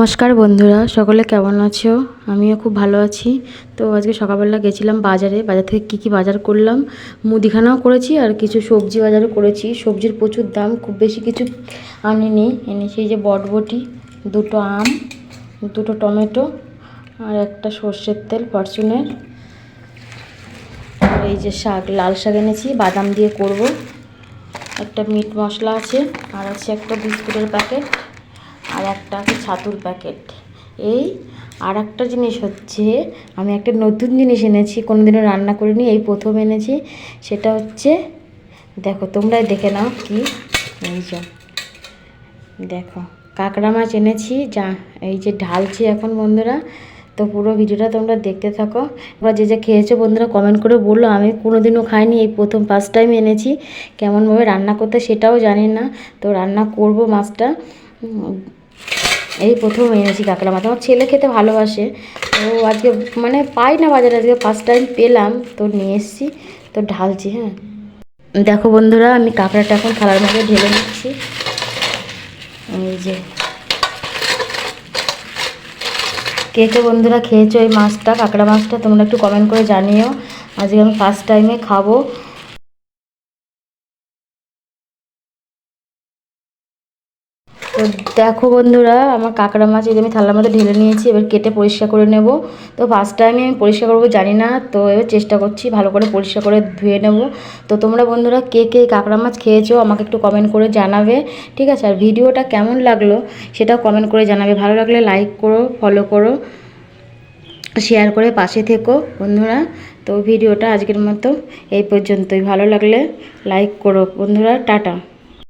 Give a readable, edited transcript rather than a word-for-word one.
নমস্কার বন্ধুরা, সকলে কেমন আছো? আমিও খুব ভালো আছি। তো আজকে সকালবেলা গেছিলাম বাজারে। বাজার থেকে কী বাজার করলাম, মুদিখানাও করেছি আর কিছু সবজি বাজারও করেছি। সবজির প্রচুর দাম, খুব বেশি কিছু আনিনি। এনেছি এই যে বটবটি, দুটো আম, দুটো টমেটো আর একটা সর্ষের তেল ফরচুনের। আর এই যে শাক, লাল শাক এনেছি, বাদাম দিয়ে করব। একটা মিট মশলা আছে, আর আছে একটা বিস্কুটের প্যাকেট, আর একটা আছে ছাতুর প্যাকেট। এই আর একটা জিনিস হচ্ছে, আমি একটা নতুন জিনিস এনেছি, কোনোদিনও রান্না করিনি, এই প্রথম এনেছি। সেটা হচ্ছে, দেখো তোমরাই দেখে নাও কি। এই যে দেখো, কাঁকড়া মাছ এনেছি, যা এই যে ঢালছি এখন বন্ধুরা। তো পুরো ভিডিওটা তোমরা দেখতে থাকো। তোমরা যে যে খেয়েছো বন্ধুরা কমেন্ট করে বললো। আমি কোনোদিনও খাইনি, এই প্রথম ফার্স্ট টাইম এনেছি। কেমনভাবে রান্না করতে সেটাও জানি না, তো রান্না করব মাছটা। এই প্রথম এনেছি কাঁকড়া মাছ। আমার ছেলে খেতে ভালোবাসে, তো আজকে মানে পাই না বাজারে, আজকে ফার্স্ট টাইম পেলাম, তো নিয়ে এসেছি। তো ঢালছি। হ্যাঁ দেখো বন্ধুরা, আমি কাঁকড়াটা এখন থালার মধ্যে ঢেলে নিচ্ছি। এই যে কে কে বন্ধুরা খেয়েছো এই মাছটা, কাঁকড়া মাছটা, তোমরা একটু কমেন্ট করে জানিও। আজকে আমি ফার্স্ট টাইমে খাবো। তো দেখো বন্ধুরা, আমার কাঁকড়া মাছ এই আমি থালার মধ্যে ঢেলে নিয়েছি, এবার কেটে পরিষ্কার করে নেব। তো ফার্স্ট টাইমে আমি পরিষ্কার করবো জানি না, তো এবার চেষ্টা করছি ভালো করে পরিষ্কার করে ধুয়ে নেব। তো তোমরা বন্ধুরা কে কে কাঁকড়া মাছ খেয়েছো আমাকে একটু কমেন্ট করে জানাবে, ঠিক আছে? আর ভিডিওটা কেমন লাগলো সেটাও কমেন্ট করে জানাবে। ভালো লাগলে লাইক করো, ফলো করো, শেয়ার করে পাশে থেকো বন্ধুরা। তো ভিডিওটা আজকের মতো এই পর্যন্তই। ভালো লাগলে লাইক করো বন্ধুরা। টাটা।